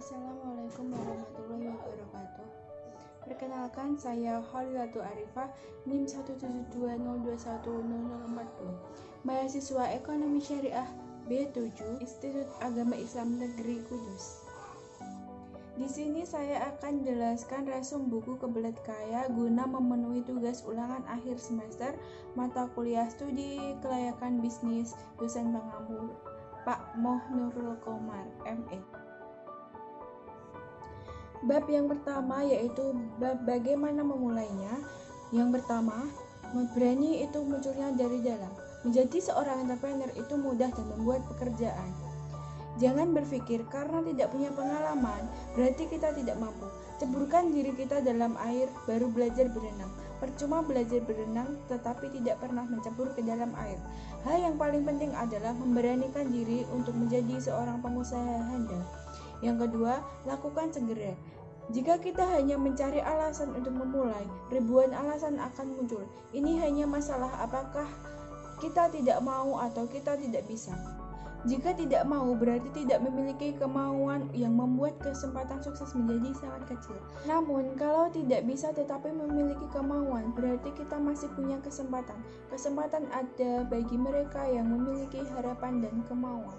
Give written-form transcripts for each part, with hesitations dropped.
Assalamualaikum warahmatullahi wabarakatuh. Perkenalkan, saya Khalilatul Arifah, NIM 17202100040, mahasiswa Ekonomi Syariah B7 Institut Agama Islam Negeri Kudus. Di sini saya akan jelaskan resum buku Kebelet Kaya guna memenuhi tugas ulangan akhir semester mata kuliah studi kelayakan bisnis dosen pengampu Pak Moh Nurul Komar, ME. Bab yang pertama yaitu bab bagaimana memulainya. Yang pertama, berani itu munculnya dari dalam. Menjadi seorang entrepreneur itu mudah dan membuat pekerjaan. Jangan berpikir karena tidak punya pengalaman berarti kita tidak mampu. Ceburkan diri kita dalam air baru belajar berenang. Percuma belajar berenang tetapi tidak pernah mencebur ke dalam air. Hal yang paling penting adalah memberanikan diri untuk menjadi seorang pengusaha handal. Yang kedua, lakukan segera. Jika kita hanya mencari alasan untuk memulai, ribuan alasan akan muncul. Ini hanya masalah apakah kita tidak mau atau kita tidak bisa. Jika tidak mau, berarti tidak memiliki kemauan yang membuat kesempatan sukses menjadi sangat kecil. Namun, kalau tidak bisa tetapi memiliki kemauan, berarti kita masih punya kesempatan. Kesempatan ada bagi mereka yang memiliki harapan dan kemauan.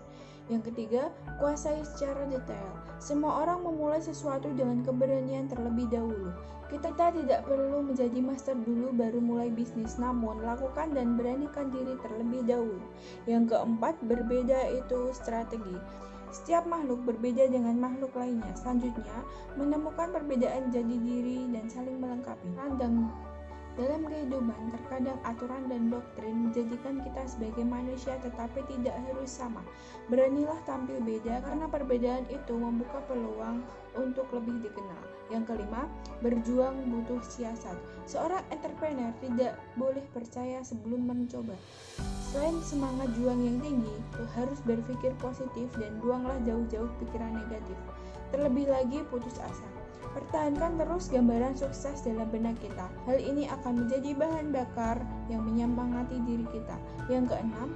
Yang ketiga, kuasai secara detail. Semua orang memulai sesuatu dengan keberanian terlebih dahulu. Kita tidak perlu menjadi master dulu baru mulai bisnis, namun lakukan dan beranikan diri terlebih dahulu. Yang keempat, berbeda itu strategi. Setiap makhluk berbeda dengan makhluk lainnya. Selanjutnya, menemukan perbedaan jati diri dan saling melengkapi. Dalam kehidupan, terkadang aturan dan doktrin menjadikan kita sebagai manusia tetapi tidak harus sama. Beranilah tampil beda karena perbedaan itu membuka peluang untuk lebih dikenal. Yang kelima, berjuang butuh siasat. Seorang entrepreneur tidak boleh percaya sebelum mencoba. Selain semangat juang yang tinggi, harus berpikir positif dan buanglah jauh-jauh pikiran negatif. Terlebih lagi putus asa. Pertahankan terus gambaran sukses dalam benak kita. Hal ini akan menjadi bahan bakar yang menyemangati diri kita. Yang keenam,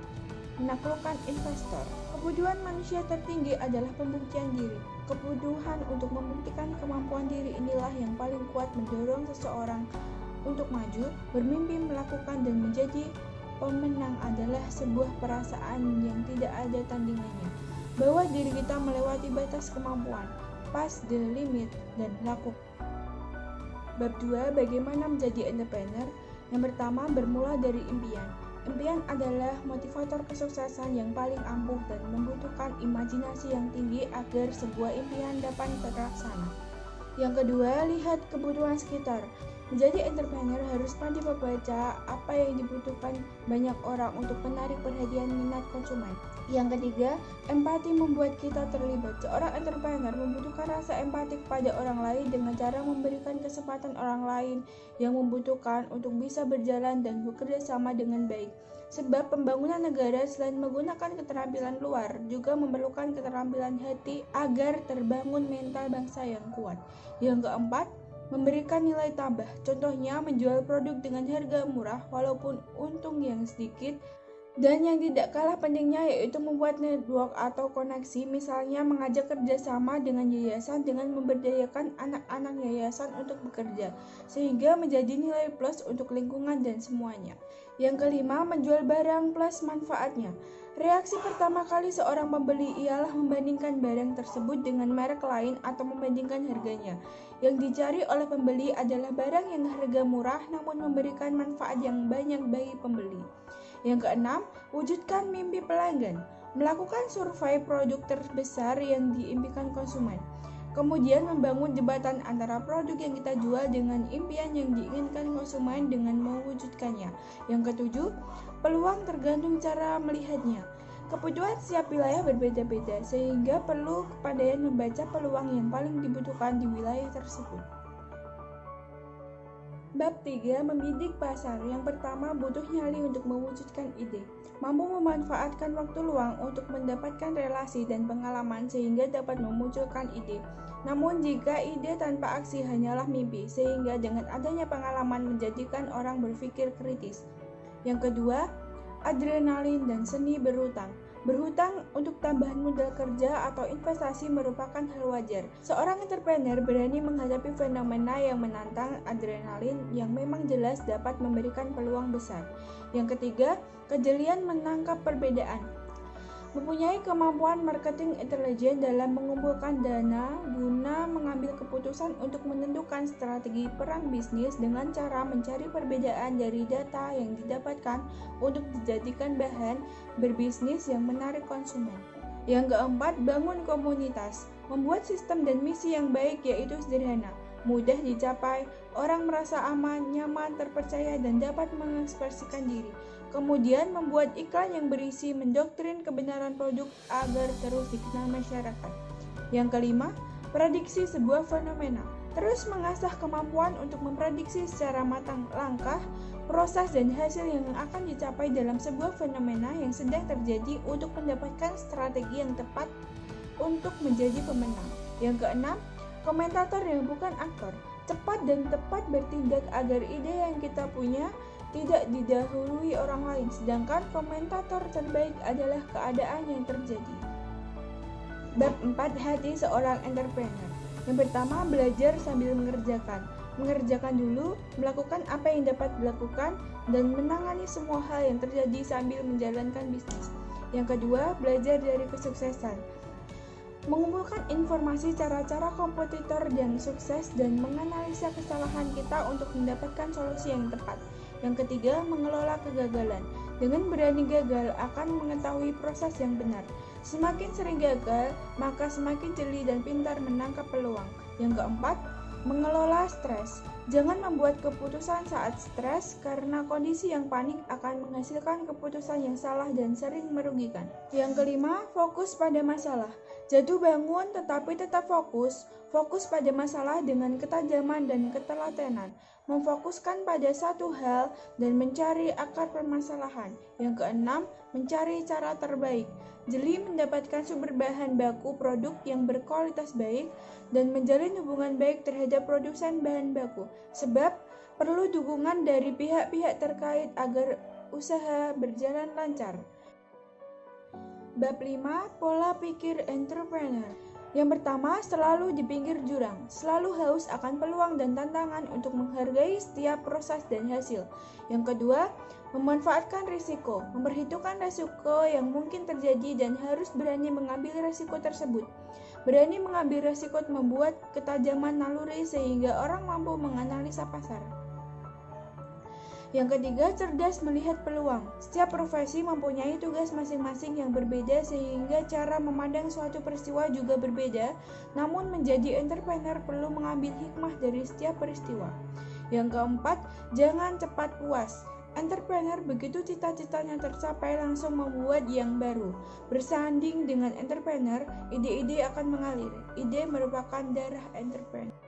menaklukkan investor. Kebutuhan manusia tertinggi adalah pembuktian diri. Kebutuhan untuk membuktikan kemampuan diri inilah yang paling kuat mendorong seseorang untuk maju, bermimpi, melakukan, dan menjadi pemenang adalah sebuah perasaan yang tidak ada tandingannya. Bahwa diri kita melewati batas kemampuan, pass the limit, dan lakukan. Bab 2, bagaimana menjadi entrepreneur. Yang pertama, bermula dari impian. Impian adalah motivator kesuksesan yang paling ampuh dan membutuhkan imajinasi yang tinggi agar sebuah impian dapat terlaksana. Yang kedua, lihat kebutuhan sekitar. Menjadi entrepreneur harus pandai membaca apa yang dibutuhkan banyak orang untuk menarik perhatian minat konsumen. Yang ketiga, empati membuat kita terlibat. Seorang entrepreneur membutuhkan rasa empati kepada orang lain dengan cara memberikan kesempatan orang lain yang membutuhkan untuk bisa berjalan dan bekerja sama dengan baik. Sebab pembangunan negara selain menggunakan keterampilan luar, juga memerlukan keterampilan hati agar terbangun mental bangsa yang kuat. Yang keempat, memberikan nilai tambah. Contohnya menjual produk dengan harga murah walaupun untung yang sedikit. Dan yang tidak kalah pentingnya yaitu membuat network atau koneksi, misalnya mengajak kerjasama dengan yayasan dengan memberdayakan anak-anak yayasan untuk bekerja, sehingga menjadi nilai plus untuk lingkungan dan semuanya. Yang kelima, menjual barang plus manfaatnya. Reaksi pertama kali seorang pembeli ialah membandingkan barang tersebut dengan merek lain atau membandingkan harganya. Yang dicari oleh pembeli adalah barang yang harga murah namun memberikan manfaat yang banyak bagi pembeli. Yang keenam, wujudkan mimpi pelanggan. Melakukan survei produk terbesar yang diimpikan konsumen. Kemudian membangun jembatan antara produk yang kita jual dengan impian yang diinginkan konsumen dengan mewujudkannya. Yang ketujuh, peluang tergantung cara melihatnya. Kebutuhan setiap wilayah berbeda-beda, sehingga perlu kepandaian membaca peluang yang paling dibutuhkan di wilayah tersebut. Bab 3, membidik pasar. Yang pertama, butuh nyali untuk mewujudkan ide. Mampu memanfaatkan waktu luang untuk mendapatkan relasi dan pengalaman sehingga dapat memunculkan ide. Namun jika ide tanpa aksi hanyalah mimpi, sehingga dengan adanya pengalaman menjadikan orang berpikir kritis. Yang kedua, adrenalin dan seni berhutang. Berhutang untuk tambahan modal kerja atau investasi merupakan hal wajar. Seorang entrepreneur berani menghadapi fenomena yang menantang adrenalin yang memang jelas dapat memberikan peluang besar. Yang ketiga, kejelian menangkap perbedaan. Mempunyai kemampuan marketing intelijen dalam mengumpulkan dana guna mengambil keputusan untuk menentukan strategi perang bisnis dengan cara mencari perbedaan dari data yang didapatkan untuk dijadikan bahan berbisnis yang menarik konsumen. Yang keempat, bangun komunitas. Membuat sistem dan misi yang baik yaitu sederhana, mudah dicapai, orang merasa aman, nyaman, terpercaya, dan dapat mengekspresikan diri. Kemudian membuat iklan yang berisi mendoktrin kebenaran produk agar terus dikenal masyarakat. Yang kelima, prediksi sebuah fenomena. Terus mengasah kemampuan untuk memprediksi secara matang langkah, proses, dan hasil yang akan dicapai dalam sebuah fenomena yang sedang terjadi untuk mendapatkan strategi yang tepat untuk menjadi pemenang. Yang keenam, komentator yang bukan aktor. Cepat dan tepat bertindak agar ide yang kita punya tidak didahului orang lain, sedangkan komentator terbaik adalah keadaan yang terjadi. Bab 4, hati seorang entrepreneur. Yang pertama, belajar sambil mengerjakan. Mengerjakan dulu, melakukan apa yang dapat dilakukan, dan menangani semua hal yang terjadi sambil menjalankan bisnis. Yang kedua, belajar dari kesuksesan. Mengumpulkan informasi cara-cara kompetitor yang sukses dan menganalisa kesalahan kita untuk mendapatkan solusi yang tepat. Yang ketiga, mengelola kegagalan. Dengan berani gagal akan mengetahui proses yang benar. Semakin sering gagal, maka semakin jeli dan pintar menangkap peluang. Yang keempat, mengelola stres. Jangan membuat keputusan saat stres karena kondisi yang panik akan menghasilkan keputusan yang salah dan sering merugikan. Yang kelima, fokus pada masalah. Jatuh bangun tetapi tetap fokus. Fokus pada masalah dengan ketajaman dan ketelatenan. Memfokuskan pada satu hal dan mencari akar permasalahan. Yang keenam, mencari cara terbaik. Jeli mendapatkan sumber bahan baku produk yang berkualitas baik dan menjalin hubungan baik terhadap produsen bahan baku. Sebab perlu dukungan dari pihak-pihak terkait agar usaha berjalan lancar. Bab 5, pola pikir entrepreneur. Yang pertama, selalu di pinggir jurang, selalu haus akan peluang dan tantangan untuk menghargai setiap proses dan hasil. Yang kedua, memanfaatkan risiko, memperhitungkan risiko yang mungkin terjadi dan harus berani mengambil risiko tersebut. Berani mengambil risiko membuat ketajaman naluri sehingga orang mampu menganalisa pasar. Yang ketiga, cerdas melihat peluang. Setiap profesi mempunyai tugas masing-masing yang berbeda sehingga cara memandang suatu peristiwa juga berbeda. Namun menjadi entrepreneur perlu mengambil hikmah dari setiap peristiwa. Yang keempat, jangan cepat puas. Entrepreneur begitu cita-citanya tercapai langsung membuat yang baru. Bersanding dengan entrepreneur, ide-ide akan mengalir. Ide merupakan darah entrepreneur.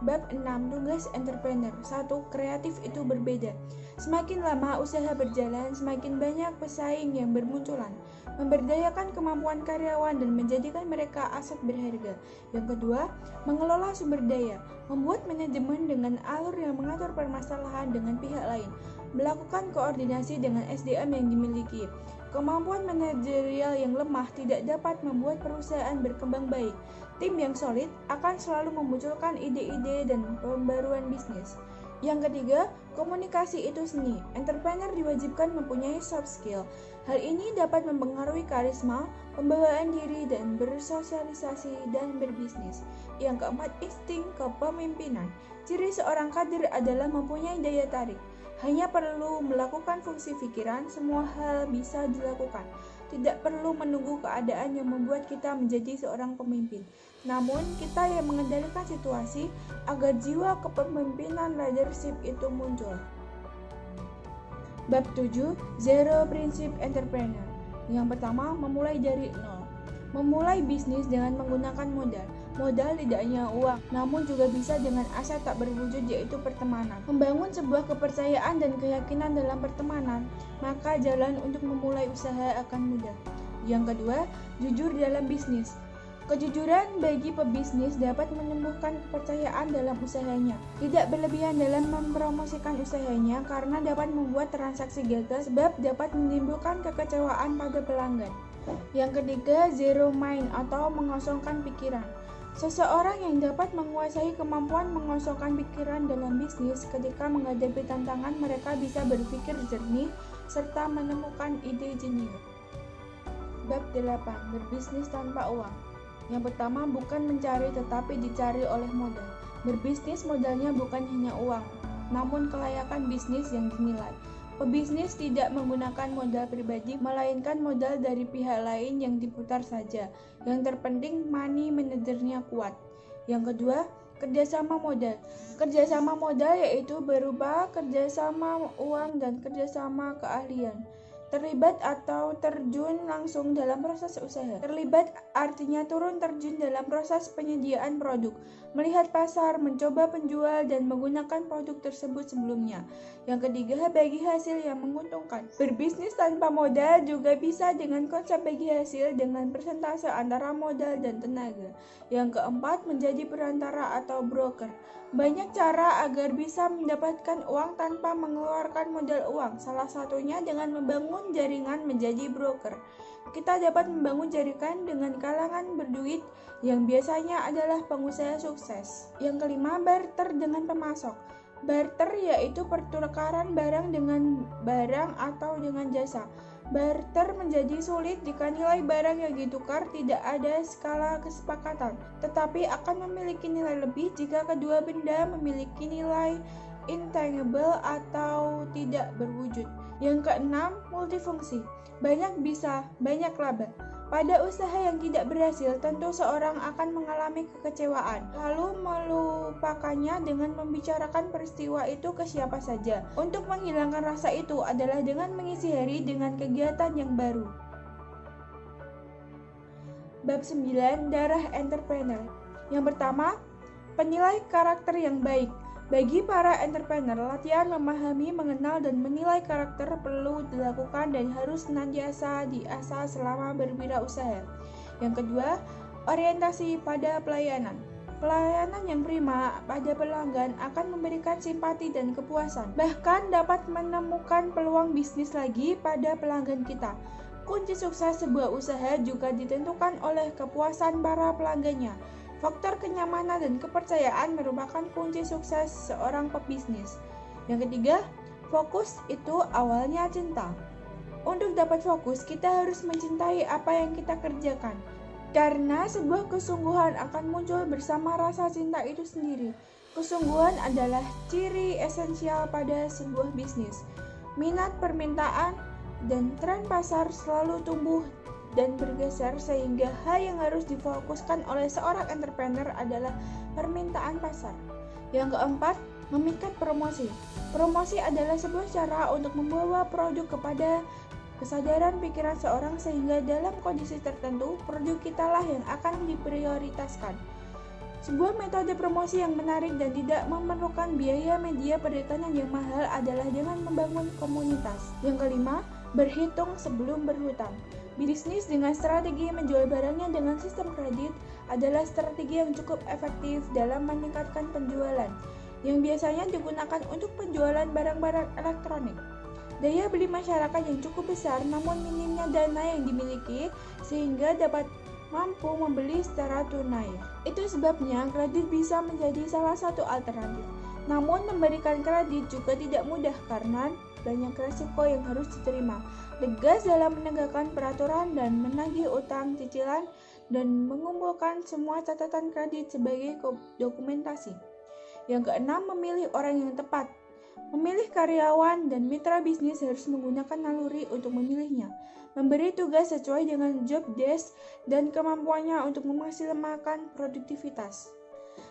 Bab 6, tugas entrepreneur. 1. Kreatif itu berbeda. Semakin lama usaha berjalan, semakin banyak pesaing yang bermunculan. Memberdayakan kemampuan karyawan dan menjadikan mereka aset berharga. Yang kedua, mengelola sumber daya. Membuat manajemen dengan alur yang mengatur permasalahan dengan pihak lain. Melakukan koordinasi dengan SDM yang dimiliki. Kemampuan manajerial yang lemah tidak dapat membuat perusahaan berkembang baik. Tim yang solid akan selalu memunculkan ide-ide dan pembaruan bisnis. Yang ketiga, komunikasi itu seni. Entrepreneur diwajibkan mempunyai soft skill. Hal ini dapat mempengaruhi karisma, pembawaan diri, dan bersosialisasi dan berbisnis. Yang keempat, insting kepemimpinan. Ciri seorang kader adalah mempunyai daya tarik. Hanya perlu melakukan fungsi pikiran, semua hal bisa dilakukan. Tidak perlu menunggu keadaan yang membuat kita menjadi seorang pemimpin. Namun, kita yang mengendalikan situasi agar jiwa kepemimpinan leadership itu muncul. Bab 7, Zero Prinsip Entrepreneur. Yang pertama, memulai dari nol. Memulai bisnis dengan menggunakan modal. Modal tidak hanya uang, namun juga bisa dengan aset tak berwujud yaitu pertemanan. Membangun sebuah kepercayaan dan keyakinan dalam pertemanan, maka jalan untuk memulai usaha akan mudah. Yang kedua, jujur dalam bisnis. Kejujuran bagi pebisnis dapat menumbuhkan kepercayaan dalam usahanya. Tidak berlebihan dalam mempromosikan usahanya karena dapat membuat transaksi gagal sebab dapat menimbulkan kekecewaan pada pelanggan. Yang ketiga, zero mind atau mengosongkan pikiran. Seseorang yang dapat menguasai kemampuan mengosongkan pikiran dalam bisnis ketika menghadapi tantangan, mereka bisa berpikir jernih serta menemukan ide jenius. Bab 8. Berbisnis tanpa uang. Yang pertama, bukan mencari tetapi dicari oleh modal. Berbisnis modalnya bukan hanya uang, namun kelayakan bisnis yang dinilai. Pebisnis tidak menggunakan modal pribadi, melainkan modal dari pihak lain yang diputar saja. Yang terpenting, money manajernya kuat. Yang kedua, kerjasama modal. Kerjasama modal yaitu berupa kerjasama uang dan kerjasama keahlian. Terlibat atau terjun langsung dalam proses usaha. Terlibat artinya turun terjun dalam proses penyediaan produk, melihat pasar, mencoba penjual, dan menggunakan produk tersebut sebelumnya. Yang ketiga, bagi hasil yang menguntungkan. Berbisnis tanpa modal juga bisa dengan konsep bagi hasil dengan persentase antara modal dan tenaga. Yang keempat, menjadi perantara atau broker. Banyak cara agar bisa mendapatkan uang tanpa mengeluarkan modal uang. Salah satunya dengan membangun jaringan menjadi broker. Kita dapat membangun jaringan dengan kalangan berduit yang biasanya adalah pengusaha sukses. Yang kelima, barter dengan pemasok. Barter yaitu pertukaran barang dengan barang atau dengan jasa. Barter menjadi sulit jika nilai barang yang ditukar tidak ada skala kesepakatan, tetapi akan memiliki nilai lebih jika kedua benda memiliki nilai intangible atau tidak berwujud. Yang keenam, multifungsi. Banyak bisa, banyak laba. Pada usaha yang tidak berhasil, tentu seorang akan mengalami kekecewaan, lalu melupakannya dengan membicarakan peristiwa itu ke siapa saja. Untuk menghilangkan rasa itu adalah dengan mengisi hari dengan kegiatan yang baru. Bab 9. Darah entrepreneur. Yang pertama, penilai karakter yang baik. Bagi para entrepreneur, latihan memahami, mengenal, dan menilai karakter perlu dilakukan dan harus senantiasa diasah selama berwirausaha. Yang kedua, orientasi pada pelayanan. Pelayanan yang prima pada pelanggan akan memberikan simpati dan kepuasan, bahkan dapat menemukan peluang bisnis lagi pada pelanggan kita. Kunci sukses sebuah usaha juga ditentukan oleh kepuasan para pelanggannya. Faktor kenyamanan dan kepercayaan merupakan kunci sukses seorang pebisnis. Yang ketiga, fokus itu awalnya cinta. Untuk dapat fokus, kita harus mencintai apa yang kita kerjakan. Karena sebuah kesungguhan akan muncul bersama rasa cinta itu sendiri. Kesungguhan adalah ciri esensial pada sebuah bisnis. Minat, permintaan, dan tren pasar selalu tumbuh dan bergeser, sehingga hal yang harus difokuskan oleh seorang entrepreneur adalah permintaan pasar. Yang keempat, memikat promosi. Promosi adalah sebuah cara untuk membawa produk kepada kesadaran pikiran seorang, sehingga dalam kondisi tertentu produk kitalah yang akan diprioritaskan. Sebuah metode promosi yang menarik dan tidak memerlukan biaya media periklanan yang mahal adalah dengan membangun komunitas. Yang kelima, berhitung sebelum berhutang. Bisnis dengan strategi menjual barangnya dengan sistem kredit adalah strategi yang cukup efektif dalam meningkatkan penjualan, yang biasanya digunakan untuk penjualan barang-barang elektronik. Daya beli masyarakat yang cukup besar, namun minimnya dana yang dimiliki sehingga dapat mampu membeli secara tunai. Itu sebabnya kredit bisa menjadi salah satu alternatif. Namun memberikan kredit juga tidak mudah karena banyak resiko yang harus diterima. Tegas dalam menegakkan peraturan dan menagih utang cicilan dan mengumpulkan semua catatan kredit sebagai dokumentasi. Yang keenam, memilih orang yang tepat. Memilih karyawan dan mitra bisnis harus menggunakan naluri untuk memilihnya. Memberi tugas sesuai dengan job desk dan kemampuannya untuk memaksimalkan produktivitas.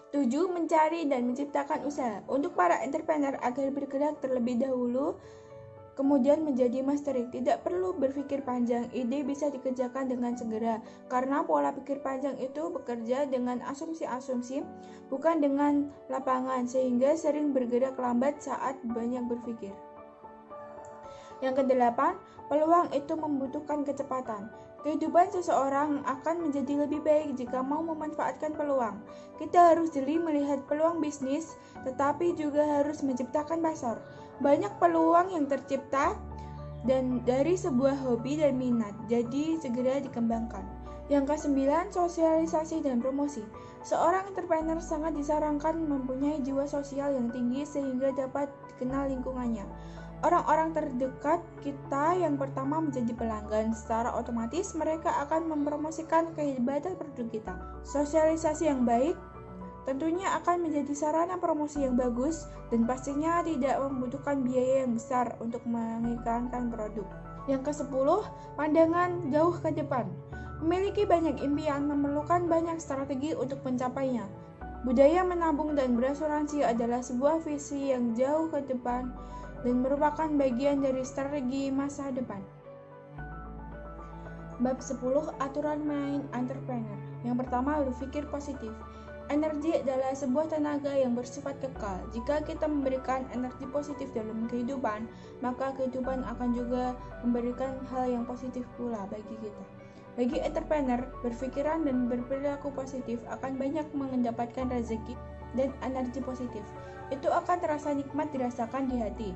7. Mencari dan menciptakan usaha. Untuk para entrepreneur agar bergerak terlebih dahulu, kemudian menjadi mastery, tidak perlu berpikir panjang. Ide bisa dikerjakan dengan segera, karena pola pikir panjang itu bekerja dengan asumsi-asumsi, bukan dengan lapangan, sehingga sering bergerak lambat saat banyak berpikir. Yang kedelapan, peluang itu membutuhkan kecepatan. Kehidupan seseorang akan menjadi lebih baik jika mau memanfaatkan peluang. Kita harus jeli melihat peluang bisnis, tetapi juga harus menciptakan pasar. Banyak peluang yang tercipta dan dari sebuah hobi dan minat, jadi segera dikembangkan. Yang kesembilan, sosialisasi dan promosi. Seorang entrepreneur sangat disarankan mempunyai jiwa sosial yang tinggi sehingga dapat dikenal lingkungannya. Orang-orang terdekat kita yang pertama menjadi pelanggan, secara otomatis mereka akan mempromosikan kehebatan produk kita. Sosialisasi yang baik tentunya akan menjadi sarana promosi yang bagus dan pastinya tidak membutuhkan biaya yang besar untuk mengiklankan produk. Yang ke-10, pandangan jauh ke depan. Memiliki banyak impian memerlukan banyak strategi untuk mencapainya. Budaya menabung dan berasuransi adalah sebuah visi yang jauh ke depan dan merupakan bagian dari strategi masa depan. Bab 10, aturan main entrepreneur. Yang pertama, berpikir positif. Energi adalah sebuah tenaga yang bersifat kekal. Jika kita memberikan energi positif dalam kehidupan, maka kehidupan akan juga memberikan hal yang positif pula bagi kita. Bagi entrepreneur, berpikiran dan berperilaku positif akan banyak mendapatkan rezeki dan energi positif. Itu akan terasa nikmat dirasakan di hati.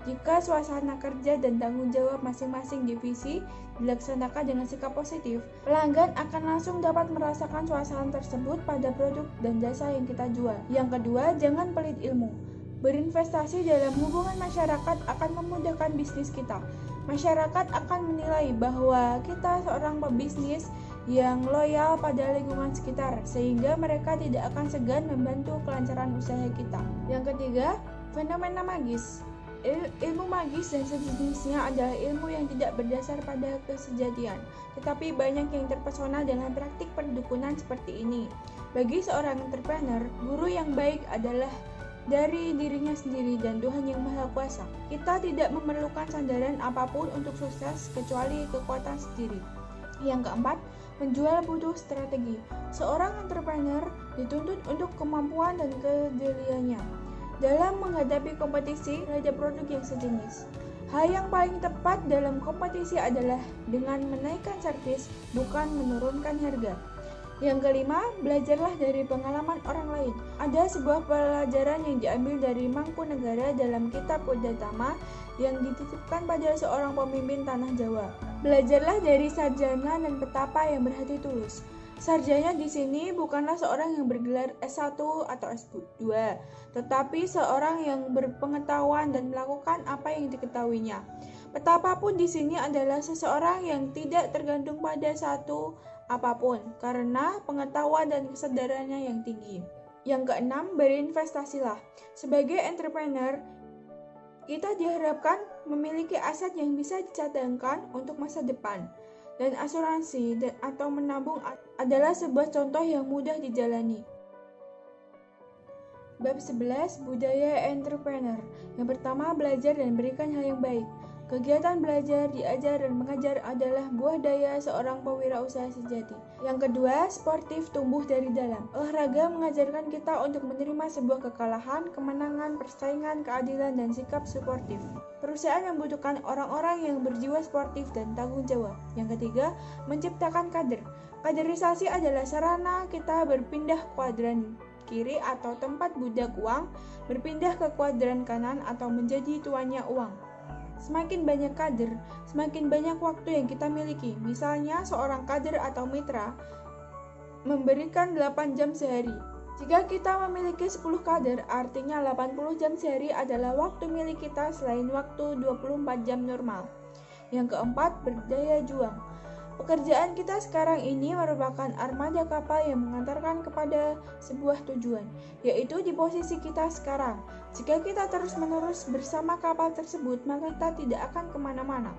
Jika suasana kerja dan tanggung jawab masing-masing divisi dilaksanakan dengan sikap positif, pelanggan akan langsung dapat merasakan suasana tersebut pada produk dan jasa yang kita jual. Yang kedua, jangan pelit ilmu. Berinvestasi dalam hubungan masyarakat akan memudahkan bisnis kita. Masyarakat akan menilai bahwa kita seorang pebisnis yang loyal pada lingkungan sekitar, sehingga mereka tidak akan segan membantu kelancaran usaha kita. Yang ketiga, fenomena magis. Ilmu magis dan sejenisnya adalah ilmu yang tidak berdasar pada kesejatian, tetapi banyak yang terpesona dengan praktik perdukunan seperti ini. Bagi seorang entrepreneur, guru yang baik adalah dari dirinya sendiri dan Tuhan yang Maha Kuasa. Kita tidak memerlukan sandaran apapun untuk sukses kecuali kekuatan sendiri. Yang keempat, menjual butuh strategi. Seorang entrepreneur dituntut untuk kemampuan dan kejeliannya dalam menghadapi kompetisi terhadap produk yang sejenis. Hal yang paling tepat dalam kompetisi adalah dengan menaikkan servis, bukan menurunkan harga. Yang kelima, belajarlah dari pengalaman orang lain. Ada sebuah pelajaran yang diambil dari Mangkunegara dalam kitab Udatama yang dititipkan pada seorang pemimpin tanah Jawa. Belajarlah dari sarjana dan petapa yang berhati tulus. Sarjana di sini bukanlah seorang yang bergelar S1 atau S2, tetapi seorang yang berpengetahuan dan melakukan apa yang diketahuinya. Petapa pun di sini adalah seseorang yang tidak tergantung pada satu apapun karena pengetahuan dan kesadarannya yang tinggi. Yang keenam, berinvestasilah. Sebagai entrepreneur, kita diharapkan memiliki aset yang bisa dicadangkan untuk masa depan. Dan asuransi atau menabung adalah sebuah contoh yang mudah dijalani. Bab 11, budaya entrepreneur. Yang pertama, belajar dan berikan hal yang baik. Kegiatan belajar, diajar, dan mengajar adalah buah daya seorang pewirausaha sejati. Yang kedua, sportif tumbuh dari dalam. Olahraga mengajarkan kita untuk menerima sebuah kekalahan, kemenangan, persaingan, keadilan, dan sikap suportif. Perusahaan membutuhkan orang-orang yang berjiwa sportif dan tanggung jawab. Yang ketiga, menciptakan kader. Kaderisasi adalah sarana kita berpindah kuadran kiri atau tempat budak uang, berpindah ke kuadran kanan atau menjadi tuannya uang. Semakin banyak kader, semakin banyak waktu yang kita miliki. Misalnya, seorang kader atau mitra memberikan 8 jam sehari. Jika kita memiliki 10 kader, artinya 80 jam sehari adalah waktu milik kita selain waktu 24 jam normal. Yang keempat, berdaya juang. Pekerjaan kita sekarang ini merupakan armada kapal yang mengantarkan kepada sebuah tujuan, yaitu di posisi kita sekarang. Jika kita terus-menerus bersama kapal tersebut, maka kita tidak akan kemana-mana.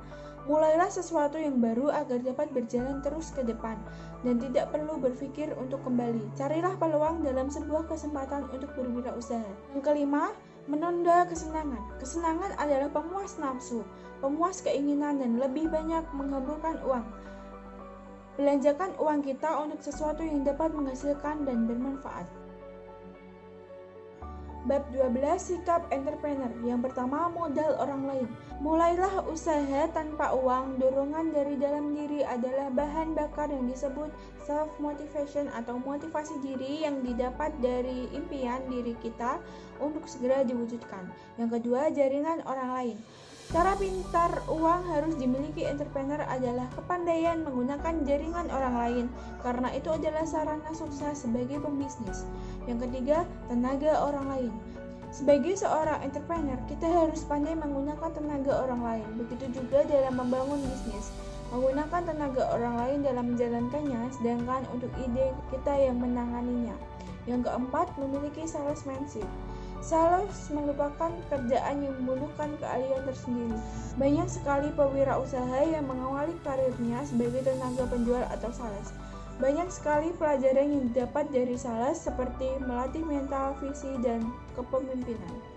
Mulailah sesuatu yang baru agar dapat berjalan terus ke depan, dan tidak perlu berpikir untuk kembali. Carilah peluang dalam sebuah kesempatan untuk berwirausaha. Yang kelima, menunda kesenangan. Kesenangan adalah pemuas nafsu, pemuas keinginan, dan lebih banyak menghamburkan uang. Belanjakan uang kita untuk sesuatu yang dapat menghasilkan dan bermanfaat. Bab 12 Sikap entrepreneur. Yang pertama, modal orang lain. Mulailah usaha tanpa uang. Dorongan dari dalam diri adalah bahan bakar yang disebut self-motivation atau motivasi diri yang didapat dari impian diri kita untuk segera diwujudkan. Yang kedua, jaringan orang lain. Cara pintar uang harus dimiliki entrepreneur adalah kepandaian menggunakan jaringan orang lain, karena itu adalah sarana sukses sebagai pembisnis. Yang ketiga, tenaga orang lain. Sebagai seorang entrepreneur, kita harus pandai menggunakan tenaga orang lain. Begitu juga dalam membangun bisnis, menggunakan tenaga orang lain dalam menjalankannya, sedangkan untuk ide kita yang menanganinya. Yang keempat, memiliki salesmanship. Sales merupakan pekerjaan yang membutuhkan keahlian tersendiri. Banyak sekali pewirausaha yang mengawali karirnya sebagai tenaga penjual atau sales. Banyak sekali pelajaran yang didapat dari sales seperti melatih mental, visi, dan kepemimpinan.